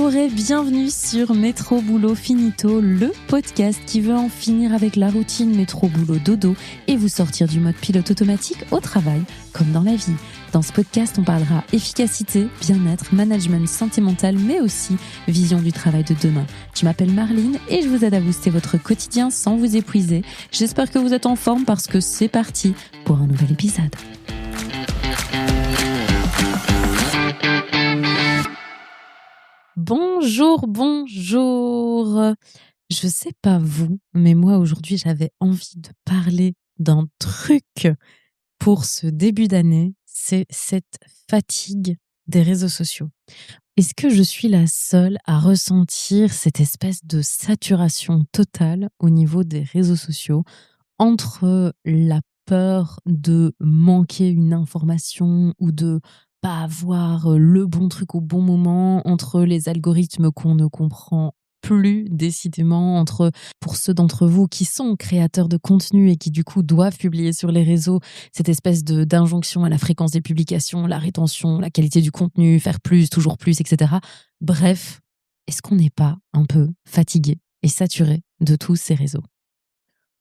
Bonjour et bienvenue sur Métro Boulot Finito, le podcast qui veut en finir avec la routine métro boulot dodo et vous sortir du mode pilote automatique au travail, comme dans la vie. Dans ce podcast, on parlera efficacité, bien-être, management, santé mentale, mais aussi vision du travail de demain. Je m'appelle Marline et je vous aide à booster votre quotidien sans vous épuiser. J'espère que vous êtes en forme parce que c'est parti pour un nouvel épisode. Bonjour. Je sais pas vous, mais moi aujourd'hui j'avais envie de parler d'un truc pour ce début d'année, c'est cette fatigue des réseaux sociaux. Est-ce que je suis la seule à ressentir cette espèce de saturation totale au niveau des réseaux sociaux entre la peur de manquer une information ou de pas avoir le bon truc au bon moment, entre les algorithmes qu'on ne comprend plus décidément, entre pour ceux d'entre vous qui sont créateurs de contenu et qui du coup doivent publier sur les réseaux, cette espèce d'injonction à la fréquence des publications, la rétention, la qualité du contenu, faire plus, toujours plus, etc. Bref, est-ce qu'on n'est pas un peu fatigué et saturé de tous ces réseaux ?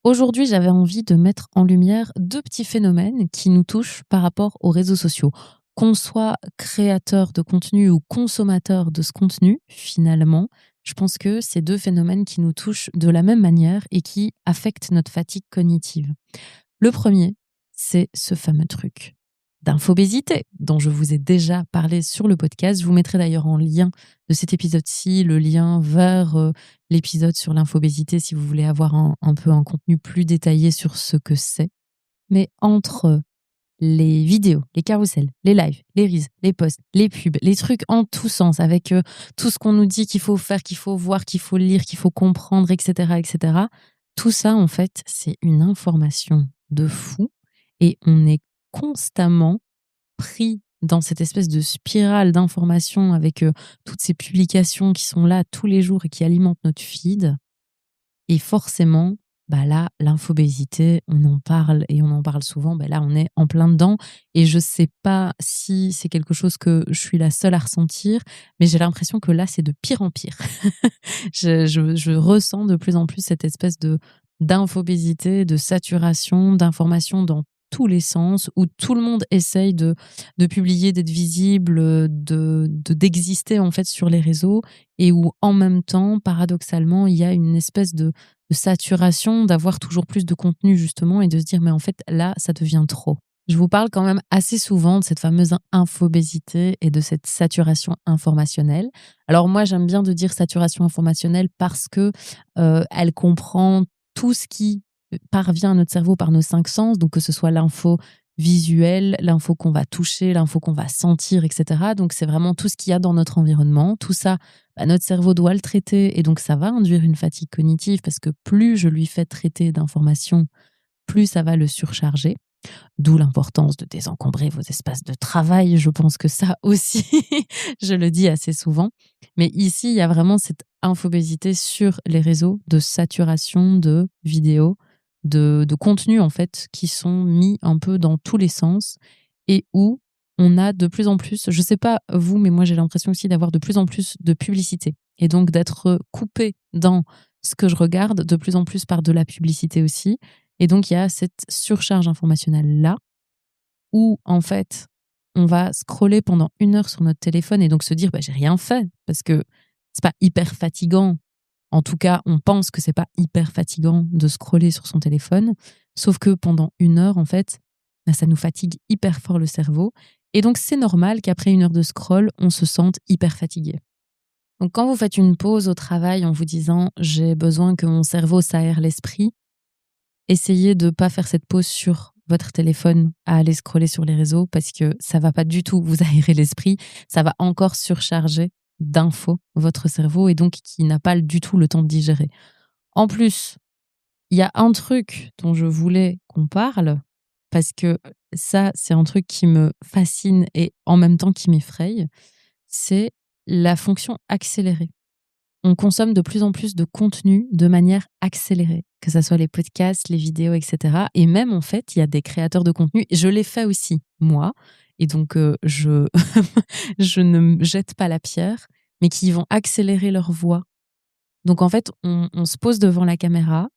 Aujourd'hui, j'avais envie de mettre en lumière deux petits phénomènes qui nous touchent par rapport aux réseaux sociaux. Qu'on soit créateur de contenu ou consommateur de ce contenu, finalement, je pense que c'est deux phénomènes qui nous touchent de la même manière et qui affectent notre fatigue cognitive. Le premier, c'est ce fameux truc d'infobésité dont je vous ai déjà parlé sur le podcast. Je vous mettrai d'ailleurs en lien de cet épisode-ci le lien vers l'épisode sur l'infobésité si vous voulez avoir un peu un contenu plus détaillé sur ce que c'est. Mais entre les vidéos, les carousels, les lives, les reels, les posts, les pubs, les trucs en tous sens avec tout ce qu'on nous dit qu'il faut faire, qu'il faut voir, qu'il faut lire, qu'il faut comprendre, etc., etc. Tout ça, en fait, c'est une information de fou et on est constamment pris dans cette espèce de spirale d'informations avec toutes ces publications qui sont là tous les jours et qui alimentent notre feed. Et forcément, là, l'infobésité, on en parle et on en parle souvent. Là, on est en plein dedans. Et je sais pas si c'est quelque chose que je suis la seule à ressentir, mais j'ai l'impression que là, c'est de pire en pire. je ressens de plus en plus cette espèce d'infobésité, de saturation, d'informations dans tous les sens, où tout le monde essaye de publier, d'être visible, d'exister en fait sur les réseaux, et où en même temps, paradoxalement, il y a une espèce de saturation, d'avoir toujours plus de contenu justement, et de se dire mais en fait là, ça devient trop. Je vous parle quand même assez souvent de cette fameuse infobésité et de cette saturation informationnelle. Alors moi, j'aime bien de dire saturation informationnelle parce que elle comprend tout ce qui parvient à notre cerveau par nos 5 sens, donc que ce soit l'info visuelle, l'info qu'on va toucher, l'info qu'on va sentir, etc. Donc c'est vraiment tout ce qu'il y a dans notre environnement. Tout ça, notre cerveau doit le traiter et donc ça va induire une fatigue cognitive parce que plus je lui fais traiter d'informations, plus ça va le surcharger. D'où l'importance de désencombrer vos espaces de travail. Je pense que ça aussi, je le dis assez souvent. Mais ici, il y a vraiment cette infobésité sur les réseaux de saturation de vidéos, de contenus en fait, qui sont mis un peu dans tous les sens et où on a de plus en plus, je sais pas vous, mais moi j'ai l'impression aussi d'avoir de plus en plus de publicité et donc d'être coupé dans ce que je regarde de plus en plus par de la publicité aussi. Et donc, il y a cette surcharge informationnelle-là où, en fait, on va scroller pendant 1 heure sur notre téléphone et donc se dire j'ai rien fait parce que c'est pas hyper fatigant. En tout cas, on pense que c'est pas hyper fatigant de scroller sur son téléphone. Sauf que pendant 1 heure, en fait, ça nous fatigue hyper fort le cerveau. Et donc, c'est normal qu'après 1 heure de scroll, on se sente hyper fatigué. Donc, quand vous faites une pause au travail en vous disant j'ai besoin que mon cerveau s'aère l'esprit, essayez de ne pas faire cette pause sur votre téléphone à aller scroller sur les réseaux parce que ça ne va pas du tout vous aérer l'esprit. Ça va encore surcharger d'infos votre cerveau et donc qui n'a pas du tout le temps de digérer. En plus, il y a un truc dont je voulais qu'on parle parce que ça, c'est un truc qui me fascine et en même temps qui m'effraie. C'est la fonction accélérée. On consomme de plus en plus de contenu de manière accélérée, que ce soit les podcasts, les vidéos, etc. Et même, en fait, il y a des créateurs de contenu. Je l'ai fait aussi, moi. Et donc, je ne me jette pas la pierre. mais qui vont accélérer leur voix. Donc en fait, on se pose devant la caméra,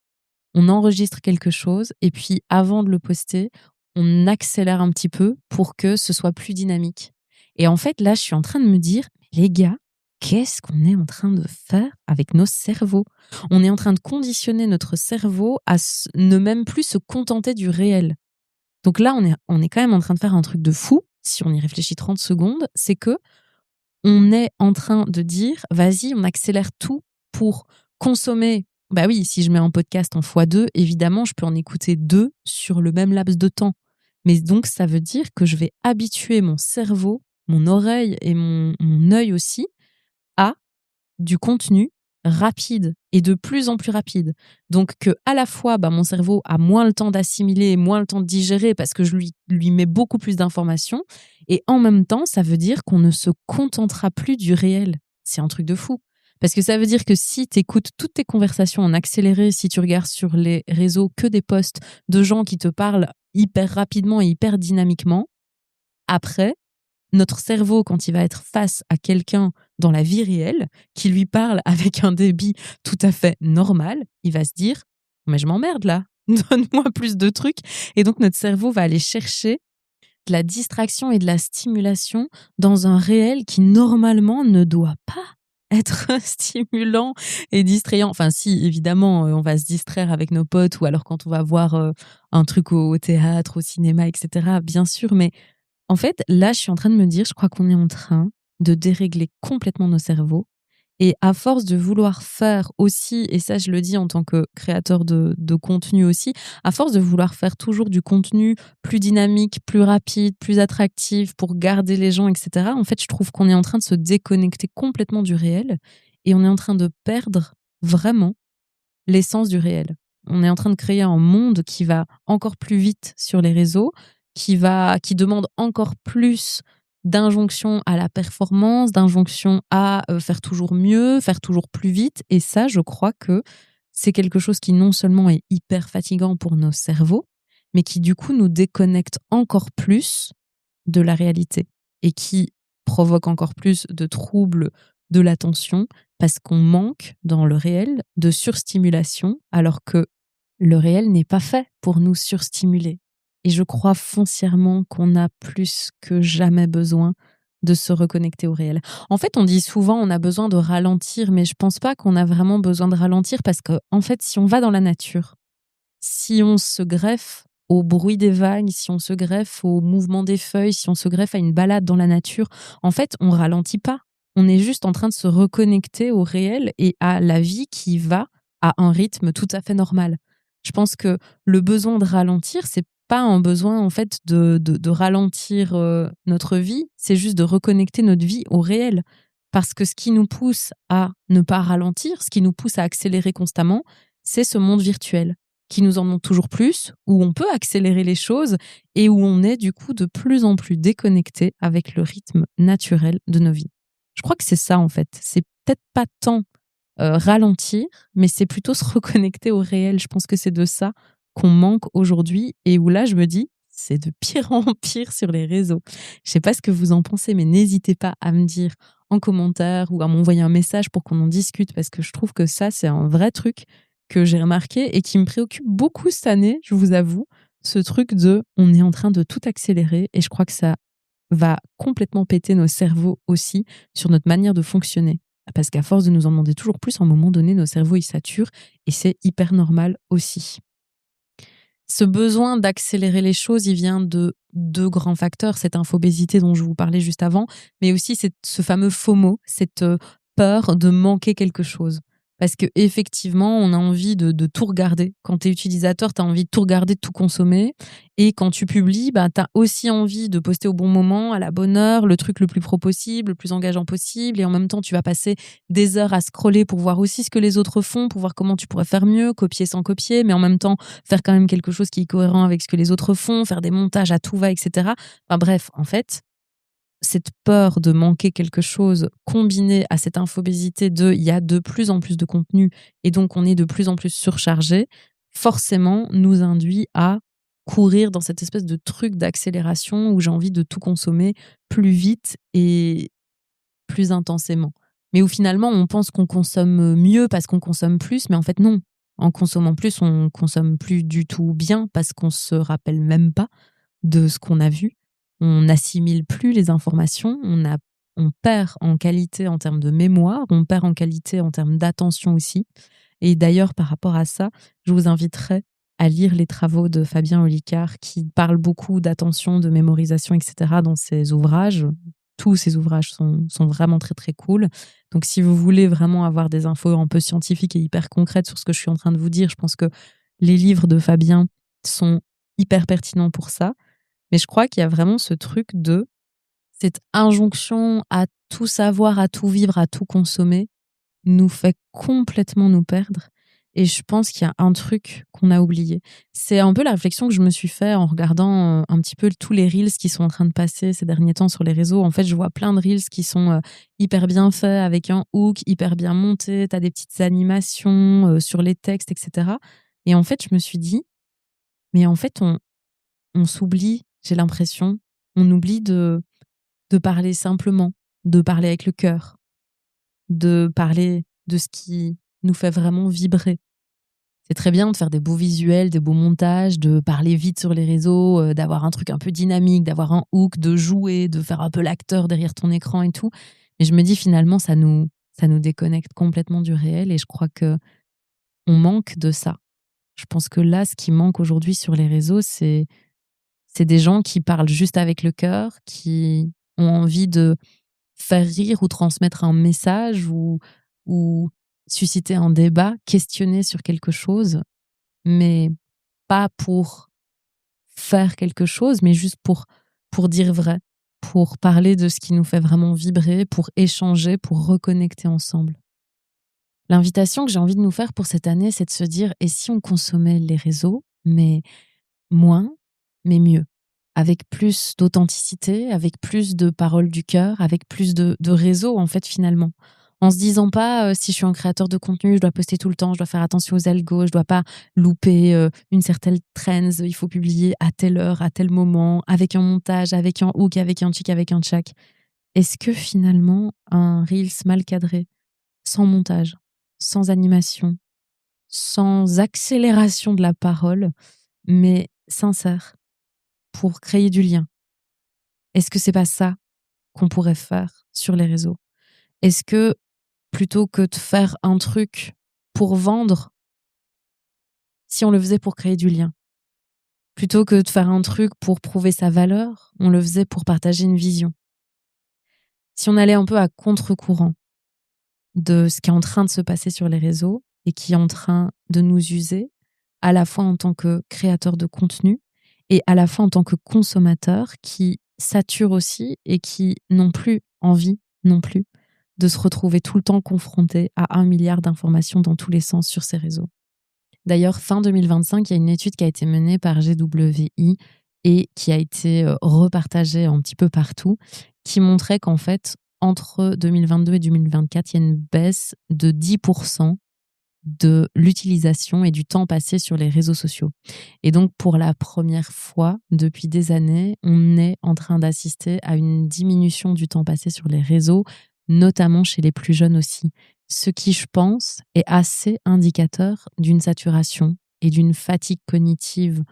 on enregistre quelque chose et puis avant de le poster, on accélère un petit peu pour que ce soit plus dynamique. Et en fait, là, je suis en train de me dire: «Les gars, qu'est-ce qu'on est en train de faire avec nos cerveaux?» On est en train de conditionner notre cerveau à ne même plus se contenter du réel. Donc là, on est quand même en train de faire un truc de fou, si on y réfléchit 30 secondes, c'est que on est en train de dire: «Vas-y, on accélère tout pour consommer». Bah oui, si je mets un podcast en x2, évidemment, je peux en écouter 2 sur le même laps de temps. Mais donc ça veut dire que je vais habituer mon cerveau, mon oreille et mon œil aussi à du contenu rapide et de plus en plus rapide. Donc que à la fois, bah, mon cerveau a moins le temps d'assimiler, moins le temps de digérer parce que je lui mets beaucoup plus d'informations et en même temps, ça veut dire qu'on ne se contentera plus du réel. C'est un truc de fou. Parce que ça veut dire que si tu écoutes toutes tes conversations en accéléré, si tu regardes sur les réseaux que des posts de gens qui te parlent hyper rapidement et hyper dynamiquement, après, notre cerveau, quand il va être face à quelqu'un dans la vie réelle, qui lui parle avec un débit tout à fait normal, il va se dire: «Mais je m'emmerde là, donne-moi plus de trucs» et donc notre cerveau va aller chercher de la distraction et de la stimulation dans un réel qui normalement ne doit pas être stimulant et distrayant. Enfin si, évidemment, on va se distraire avec nos potes ou alors quand on va voir, un truc au théâtre, au cinéma et cetera, bien sûr, mais en fait, là, je suis en train de me dire, je crois qu'on est en train de dérégler complètement nos cerveaux et à force de vouloir faire aussi, et ça je le dis en tant que créateur de contenu aussi, à force de vouloir faire toujours du contenu plus dynamique, plus rapide, plus attractif pour garder les gens, et cetera, en fait, je trouve qu'on est en train de se déconnecter complètement du réel et on est en train de perdre vraiment l'essence du réel. On est en train de créer un monde qui va encore plus vite sur les réseaux, qui demande encore plus d'injonctions à la performance, d'injonctions à faire toujours mieux, faire toujours plus vite. Et ça, je crois que c'est quelque chose qui non seulement est hyper fatigant pour nos cerveaux, mais qui du coup nous déconnecte encore plus de la réalité et qui provoque encore plus de troubles de l'attention parce qu'on manque dans le réel de surstimulation alors que le réel n'est pas fait pour nous surstimuler. Et je crois foncièrement qu'on a plus que jamais besoin de se reconnecter au réel. En fait, on dit souvent on a besoin de ralentir, mais je pense pas qu'on a vraiment besoin de ralentir parce que, en fait, si on va dans la nature, si on se greffe au bruit des vagues, si on se greffe au mouvement des feuilles, si on se greffe à une balade dans la nature, en fait, on ralentit pas. On est juste en train de se reconnecter au réel et à la vie qui va à un rythme tout à fait normal. Je pense que le besoin de ralentir, c'est pas un besoin en fait de ralentir notre vie, c'est juste de reconnecter notre vie au réel. Parce que ce qui nous pousse à ne pas ralentir, ce qui nous pousse à accélérer constamment, c'est ce monde virtuel qui nous en demande toujours plus, où on peut accélérer les choses et où on est du coup de plus en plus déconnecté avec le rythme naturel de nos vies. Je crois que c'est ça en fait. C'est peut-être pas tant ralentir, mais c'est plutôt se reconnecter au réel. Je pense que c'est de ça qu'on manque aujourd'hui et où là je me dis c'est de pire en pire sur les réseaux. Je sais pas ce que vous en pensez, mais n'hésitez pas à me dire en commentaire ou à m'envoyer un message pour qu'on en discute parce que je trouve que ça c'est un vrai truc que j'ai remarqué et qui me préoccupe beaucoup cette année, je vous avoue, ce truc de on est en train de tout accélérer et je crois que ça va complètement péter nos cerveaux aussi sur notre manière de fonctionner. Parce qu'à force de nous en demander toujours plus, à un moment donné, nos cerveaux ils saturent et c'est hyper normal aussi. Ce besoin d'accélérer les choses, il vient de 2 grands facteurs, cette infobésité dont je vous parlais juste avant, mais aussi ce fameux FOMO, cette peur de manquer quelque chose. Parce qu'effectivement, on a envie de tout regarder. Quand tu es utilisateur, tu as envie de tout regarder, de tout consommer. Et quand tu publies, bah, tu as aussi envie de poster au bon moment, à la bonne heure, le truc le plus pro possible, le plus engageant possible. Et en même temps, tu vas passer des heures à scroller pour voir aussi ce que les autres font, pour voir comment tu pourrais faire mieux, copier sans copier, mais en même temps, faire quand même quelque chose qui est cohérent avec ce que les autres font, faire des montages à tout va, etc. Enfin bref, en fait, cette peur de manquer quelque chose combinée à cette infobésité de il y a de plus en plus de contenu et donc on est de plus en plus surchargé, forcément nous induit à courir dans cette espèce de truc d'accélération où j'ai envie de tout consommer plus vite et plus intensément. mais où finalement on pense qu'on consomme mieux parce qu'on consomme plus, mais en fait non. En consommant plus, on consomme plus du tout bien parce qu'on se rappelle même pas de ce qu'on a vu. On n'assimile plus les informations, on perd en qualité en termes de mémoire, on perd en qualité en termes d'attention aussi. Et d'ailleurs, par rapport à ça, je vous inviterai à lire les travaux de Fabien Olicard qui parle beaucoup d'attention, de mémorisation, etc. dans ses ouvrages. Tous ses ouvrages sont vraiment très très cool. Donc si vous voulez vraiment avoir des infos un peu scientifiques et hyper concrètes sur ce que je suis en train de vous dire, je pense que les livres de Fabien sont hyper pertinents pour ça. Mais je crois qu'il y a vraiment ce truc de cette injonction à tout savoir, à tout vivre, à tout consommer nous fait complètement nous perdre. Et je pense qu'il y a un truc qu'on a oublié. C'est un peu la réflexion que je me suis fait en regardant un petit peu tous les reels qui sont en train de passer ces derniers temps sur les réseaux. En fait, je vois plein de reels qui sont hyper bien faits, avec un hook, hyper bien monté. Tu as des petites animations sur les textes, etc. Et en fait, je me suis dit, mais en fait, on s'oublie, j'ai l'impression. On oublie de parler simplement, de parler avec le cœur, de parler de ce qui nous fait vraiment vibrer. C'est très bien de faire des beaux visuels, des beaux montages, de parler vite sur les réseaux, d'avoir un truc un peu dynamique, d'avoir un hook, de jouer, de faire un peu l'acteur derrière ton écran et tout. Mais je me dis finalement, ça nous déconnecte complètement du réel et je crois que on manque de ça. Je pense que là, ce qui manque aujourd'hui sur les réseaux, c'est des gens qui parlent juste avec le cœur, qui ont envie de faire rire ou transmettre un message ou susciter un débat, questionner sur quelque chose, mais pas pour faire quelque chose, mais juste pour dire vrai, pour parler de ce qui nous fait vraiment vibrer, pour échanger, pour reconnecter ensemble. L'invitation que j'ai envie de nous faire pour cette année, c'est de se dire, et si on consommait les réseaux, mais moins, mais mieux, avec plus d'authenticité, avec plus de paroles du cœur, avec plus de réseau, en fait, finalement. En se disant pas, si je suis un créateur de contenu, je dois poster tout le temps, je dois faire attention aux algos, je dois pas louper une certaine trends, il faut publier à telle heure, à tel moment, avec un montage, avec un hook, avec un chic, avec un tchac. Est-ce que finalement, un Reels mal cadré, sans montage, sans animation, sans accélération de la parole, mais sincère, pour créer du lien. Est-ce que c'est pas ça qu'on pourrait faire sur les réseaux? Est-ce que plutôt que de faire un truc pour vendre, si on le faisait pour créer du lien? Plutôt que de faire un truc pour prouver sa valeur, on le faisait pour partager une vision. Si on allait un peu à contre-courant de ce qui est en train de se passer sur les réseaux et qui est en train de nous user, à la fois en tant que créateur de contenu et à la fois en tant que consommateur qui sature aussi et qui n'ont plus envie non plus de se retrouver tout le temps confronté à 1 milliard d'informations dans tous les sens sur ces réseaux. D'ailleurs, fin 2025, il y a une étude qui a été menée par GWI et qui a été repartagée un petit peu partout, qui montrait qu'en fait, entre 2022 et 2024, il y a une baisse de 10% de l'utilisation et du temps passé sur les réseaux sociaux. Et donc, pour la première fois depuis des années, on est en train d'assister à une diminution du temps passé sur les réseaux, notamment chez les plus jeunes aussi. Ce qui, je pense, est assez indicateur d'une saturation et d'une fatigue cognitive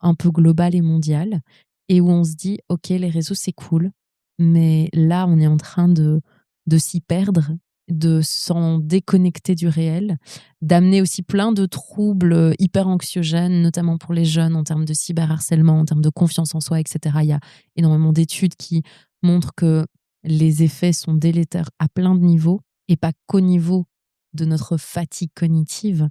un peu globale et mondiale, et où on se dit, OK, les réseaux, c'est cool, mais là, on est en train de s'y perdre, de s'en déconnecter du réel, d'amener aussi plein de troubles hyper anxiogènes, notamment pour les jeunes, en termes de cyberharcèlement, en termes de confiance en soi, etc. Il y a énormément d'études qui montrent que les effets sont délétères à plein de niveaux, et pas qu'au niveau de notre fatigue cognitive.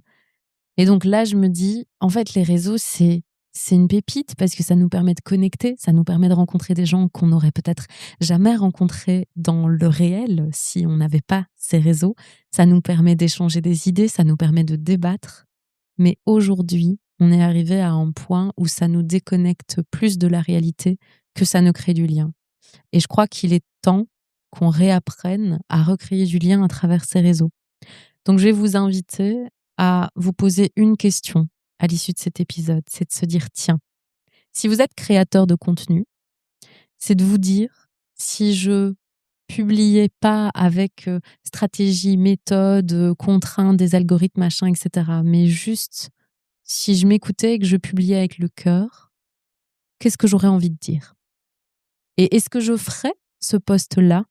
Et donc là, je me dis, en fait, les réseaux, c'est une pépite parce que ça nous permet de connecter, ça nous permet de rencontrer des gens qu'on n'aurait peut-être jamais rencontrés dans le réel si on n'avait pas ces réseaux. Ça nous permet d'échanger des idées, ça nous permet de débattre. Mais aujourd'hui, on est arrivé à un point où ça nous déconnecte plus de la réalité que ça ne crée du lien. Et je crois qu'il est temps qu'on réapprenne à recréer du lien à travers ces réseaux. Donc, je vais vous inviter à vous poser une question à l'issue de cet épisode. C'est de se dire, tiens, si vous êtes créateur de contenu, c'est de vous dire, si je publiais pas avec stratégie, méthode, contrainte, des algorithmes, machin, etc., mais juste si je m'écoutais et que je publiais avec le cœur, qu'est-ce que j'aurais envie de dire? Et est-ce que je ferais ce post-là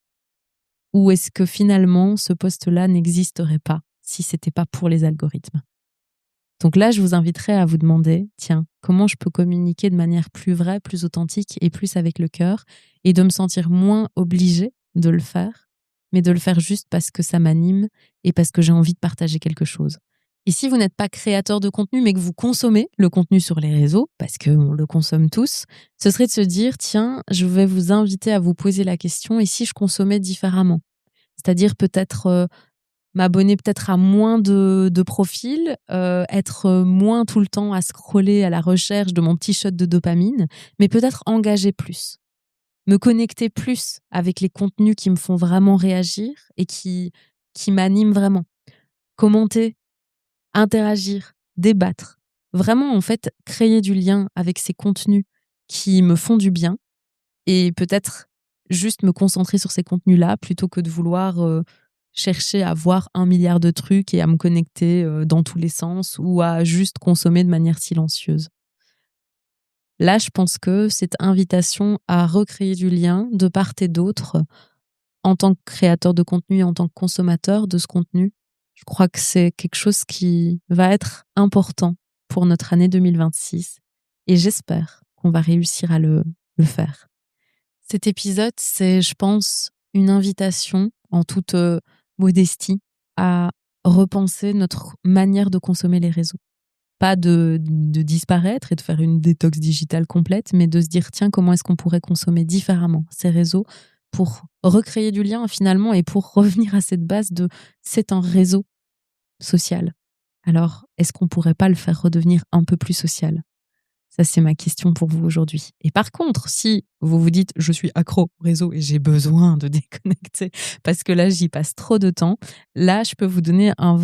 ou est-ce que finalement ce post-là n'existerait pas si c'était pas pour les algorithmes? Donc là, je vous inviterais à vous demander, tiens, comment je peux communiquer de manière plus vraie, plus authentique et plus avec le cœur et de me sentir moins obligée de le faire, mais de le faire juste parce que ça m'anime et parce que j'ai envie de partager quelque chose. Et si vous n'êtes pas créateur de contenu, mais que vous consommez le contenu sur les réseaux, parce qu'on le consomme tous, ce serait de se dire, tiens, je vais vous inviter à vous poser la question, et si je consommais différemment? C'est-à-dire peut-être m'abonner peut-être à moins de profils, être moins tout le temps à scroller à la recherche de mon petit shot de dopamine, mais peut-être engager plus. Me connecter plus avec les contenus qui me font vraiment réagir et qui m'animent vraiment. Commenter, interagir, débattre. Vraiment, en fait, créer du lien avec ces contenus qui me font du bien et peut-être juste me concentrer sur ces contenus-là plutôt que de vouloir chercher à voir 1 milliard de trucs et à me connecter dans tous les sens ou à juste consommer de manière silencieuse. Là, je pense que cette invitation à recréer du lien de part et d'autre en tant que créateur de contenu et en tant que consommateur de ce contenu, je crois que c'est quelque chose qui va être important pour notre année 2026 et j'espère qu'on va réussir à le faire. Cet épisode, c'est, je pense, une invitation en toute modestie à repenser notre manière de consommer les réseaux. Pas de disparaître et de faire une détox digitale complète, mais de se dire, tiens, comment est-ce qu'on pourrait consommer différemment ces réseaux pour recréer du lien finalement et pour revenir à cette base de c'est un réseau social. Alors, est-ce qu'on pourrait pas le faire redevenir un peu plus social? Ça, c'est ma question pour vous aujourd'hui. Et par contre, si vous vous dites, je suis accro au réseau et j'ai besoin de déconnecter parce que là, j'y passe trop de temps, là, je peux vous donner une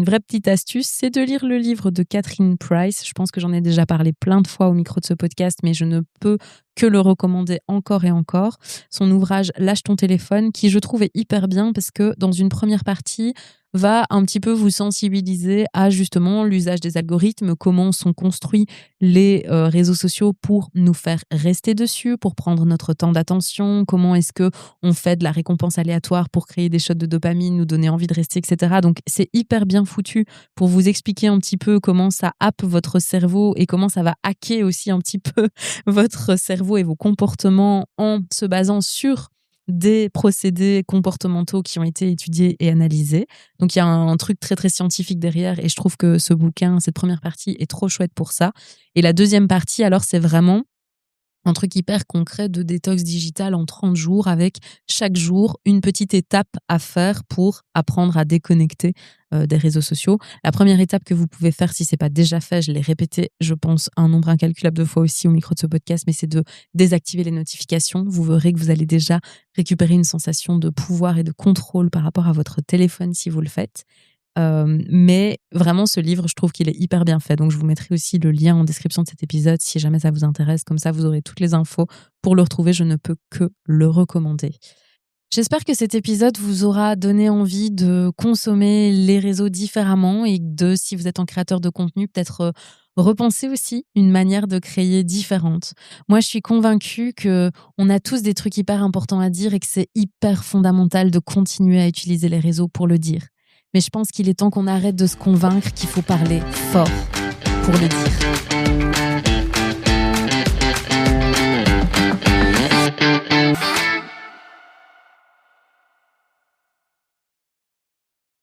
vraie petite astuce, c'est de lire le livre de Catherine Price. Je pense que j'en ai déjà parlé plein de fois au micro de ce podcast, mais je ne peux que le recommander encore et encore. Son ouvrage Lâche ton téléphone, qui je trouve est hyper bien parce que dans une première partie, va un petit peu vous sensibiliser à justement l'usage des algorithmes, comment sont construits les réseaux sociaux pour nous faire rester dessus, pour prendre notre temps d'attention, comment est-ce que on fait de la récompense aléatoire pour créer des shots de dopamine, nous donner envie de rester, etc. Donc c'est hyper bien foutu pour vous expliquer un petit peu comment ça happe votre cerveau et comment ça va hacker aussi un petit peu votre cerveau et vos comportements en se basant sur des procédés comportementaux qui ont été étudiés et analysés. Donc il y a un truc très très scientifique derrière et je trouve que ce bouquin, cette première partie est trop chouette pour ça. Et la deuxième partie, alors c'est vraiment un truc hyper concret de détox digital en 30 jours avec chaque jour une petite étape à faire pour apprendre à déconnecter des réseaux sociaux. La première étape que vous pouvez faire, si c'est pas déjà fait, je l'ai répété, je pense, un nombre incalculable de fois aussi au micro de ce podcast, mais c'est de désactiver les notifications. Vous verrez que vous allez déjà récupérer une sensation de pouvoir et de contrôle par rapport à votre téléphone si vous le faites. Mais vraiment, ce livre, je trouve qu'il est hyper bien fait. Donc, je vous mettrai aussi le lien en description de cet épisode si jamais ça vous intéresse. Comme ça, vous aurez toutes les infos pour le retrouver. Je ne peux que le recommander. J'espère que cet épisode vous aura donné envie de consommer les réseaux différemment et de, si vous êtes un créateur de contenu, peut-être repenser aussi une manière de créer différente. Moi, je suis convaincue qu'on a tous des trucs hyper importants à dire et que c'est hyper fondamental de continuer à utiliser les réseaux pour le dire. Mais je pense qu'il est temps qu'on arrête de se convaincre qu'il faut parler fort pour le dire.